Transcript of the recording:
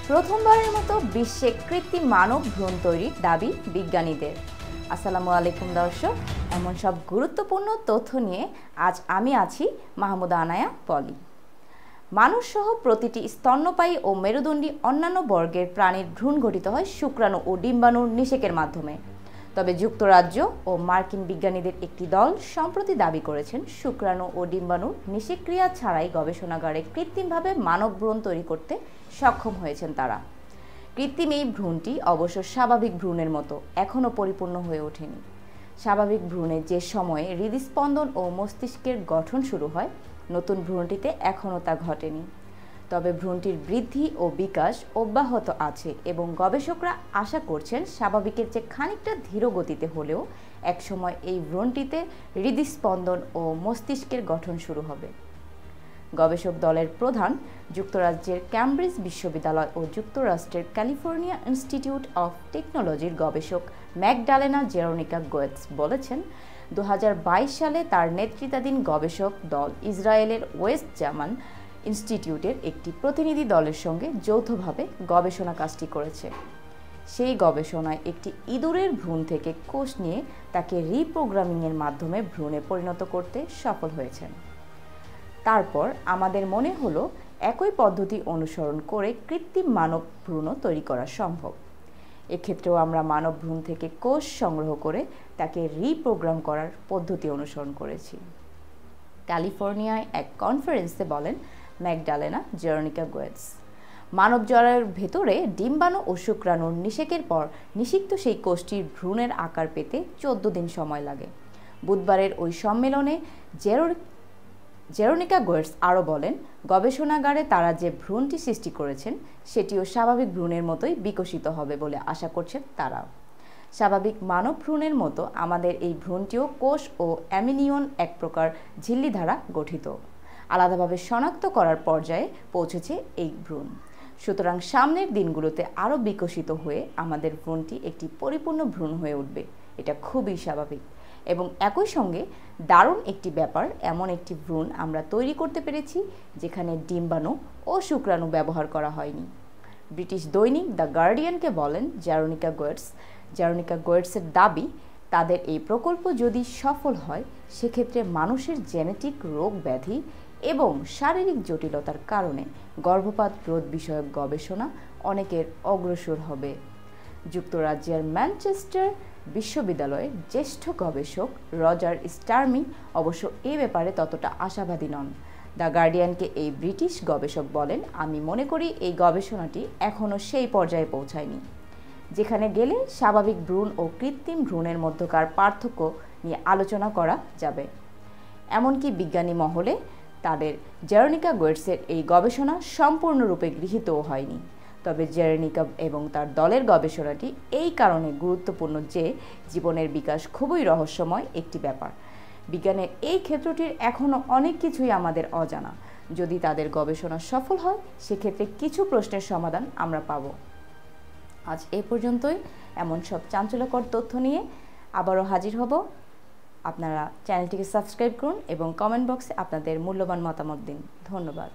প্রথমবারের মতো বিশ্বে কৃত্রিম মানব ভ্রূণ তৈরির দাবি বিজ্ঞানীদের। আসসালামু আলাইকুম দর্শক, এমন সব গুরুত্বপূর্ণ তথ্য নিয়ে আজ আমি আছি মাহমুদা আনায়া পলি। মানুষসহ প্রতিটি স্তন্যপায়ী ও মেরুদণ্ডী অন্যান্য বর্গের প্রাণীর ভ্রূণ গঠিত হয় শুক্রাণু ও ডিম্বাণুর নিষেকের মাধ্যমে। তবে যুক্তরাজ্য ও মার্কিন বিজ্ঞানীদের একটি দল সম্প্রতি দাবি করেছেন শুক্রাণু ও ডিম্বাণুর নিষেকক্রিয়া ছাড়াই গবেষণাগারে কৃত্রিমভাবে মানব ভ্রূণ তৈরি করতে সক্ষম হয়েছেন তারা। কৃত্রিম এই ভ্রূণটি অবশ্য স্বাভাবিক ভ্রূণের মতো এখনও পরিপূর্ণ হয়ে ওঠেনি। স্বাভাবিক ভ্রূণে যে সময়ে হৃদস্পন্দন ও মস্তিষ্কের গঠন শুরু হয়, নতুন ভ্রূণটিতে এখনও তা ঘটেনি। তবে ভ্রূণটির বৃদ্ধি ও বিকাশ অব্যাহত আছে এবং গবেষকরা আশা করছেন স্বাভাবিকের চেয়ে খানিকটা ধীর গতিতে হলেও একসময় এই ভ্রূণটিতে হৃদস্পন্দন ও মস্তিষ্কের গঠন শুরু হবে। গবেষক দলের প্রধান যুক্তরাজ্যের ক্যামব্রিজ বিশ্ববিদ্যালয় ও যুক্তরাষ্ট্রের ক্যালিফোর্নিয়া ইনস্টিটিউট অফ টেকনোলজির গবেষক ম্যাগডালেনা জেরোনিকা গোয়েটস বলেছেন, 2022 সালে তার নেতৃত্বাধীন গবেষক দল ইসরায়েলের ওয়েস্ট জার্মান ইনস্টিটিউটের একটি প্রতিনিধি দলের সঙ্গে যৌথভাবে গবেষণা কাজটি করেছে। সেই গবেষণায় একটি ইঁদুরের ভ্রূণ থেকে কোষ নিয়ে তাকে রিপ্রোগ্রামিংয়ের মাধ্যমে ভ্রূণে পরিণত করতে সফল হয়েছেন। তারপর আমাদের মনে হলো একই পদ্ধতি অনুসরণ করে কৃত্রিম মানব ভ্রূণ তৈরি করা সম্ভব। এক্ষেত্রেও আমরা মানব ভ্রূণ থেকে কোষ সংগ্রহ করে তাকে রিপ্রোগ্রাম করার পদ্ধতি অনুসরণ করেছি। ক্যালিফোর্নিয়ায় এক কনফারেন্সে বলেন ম্যাগডালেনা জেরোনিকা গোয়েটস, মানব জরায়ুর ভেতরে ডিম্বাণু ও শুক্রাণুর নিষেকের পর নিষিক্ত সেই কোষটির ভ্রূণের আকার পেতে 14 দিন সময় লাগে। বুধবারের ওই সম্মেলনে জেরোনিকা গোয়েটস আরও বলেন, গবেষণাগারে তারা যে ভ্রূণটি সৃষ্টি করেছেন সেটিও স্বাভাবিক ভ্রূণের মতোই বিকশিত হবে বলে আশা করছেন তারা। স্বাভাবিক মানব ভ্রূণের মতো আমাদের এই ভ্রূণটিও কোষ ও অ্যামিনিয়ন এক প্রকার ঝিল্লি দ্বারা গঠিত। আলাদাভাবে শনাক্ত করার পর্যায়ে পৌঁছেছে এই ভ্রূণ। সুতরাং সামনের দিনগুলোতে আরও বিকশিত হয়ে আমাদের ভ্রূণটি একটি পরিপূর্ণ ভ্রূণ হয়ে উঠবে। এটা খুবই স্বাভাবিক এবং একই সঙ্গে দারুণ একটি ব্যাপার, এমন একটি ভ্রূণ আমরা তৈরি করতে পেরেছি যেখানে ডিম্বাণু ও শুক্রাণু ব্যবহার করা হয়নি। ব্রিটিশ দৈনিক দ্য গার্ডিয়ানকে বলেন জেরোনিকা গোয়েটসের দাবি, তাদের এই প্রকল্প যদি সফল হয় সেক্ষেত্রে মানুষের জেনেটিক রোগ ব্যাধি এবং শারীরিক জটিলতার কারণে গর্ভপাত রোধ বিষয়ক গবেষণা অনেকের অগ্রসর হবে। যুক্তরাজ্যের ম্যানচেস্টার বিশ্ববিদ্যালয়ের জ্যেষ্ঠ গবেষক রজার স্টার্মি অবশ্য এ ব্যাপারে ততটা আশাবাদী নন। দ্য গার্ডিয়ানকে এই ব্রিটিশ গবেষক বলেন, আমি মনে করি এই গবেষণাটি এখনও সেই পর্যায়ে পৌঁছায়নি যেখানে গেলে স্বাভাবিক ভ্রূণ ও কৃত্রিম ভ্রূণের মধ্যকার পার্থক্য নিয়ে আলোচনা করা যাবে। এমনকি বিজ্ঞানী মহলে তাদের জেরোনিকা গোয়েটসের এই গবেষণা সম্পূর্ণরূপে গৃহীতও হয়নি। তবে জেরোনিকা এবং তার দলের গবেষণাটি এই কারণে গুরুত্বপূর্ণ যে জীবনের বিকাশ খুবই রহস্যময় একটি ব্যাপার। বিজ্ঞানের এই ক্ষেত্রটির এখনও অনেক কিছুই আমাদের অজানা। যদি তাদের গবেষণা সফল হয় সেক্ষেত্রে কিছু প্রশ্নের সমাধান আমরা পাব। আজ এ পর্যন্তই। এমন সব চাঞ্চল্যকর তথ্য নিয়ে আবারও হাজির হব। আপনারা চ্যানেলটিকে সাবস্ক্রাইব করুন এবং কমেন্ট বক্সে আপনাদের মূল্যবান মতামত দিন। ধন্যবাদ।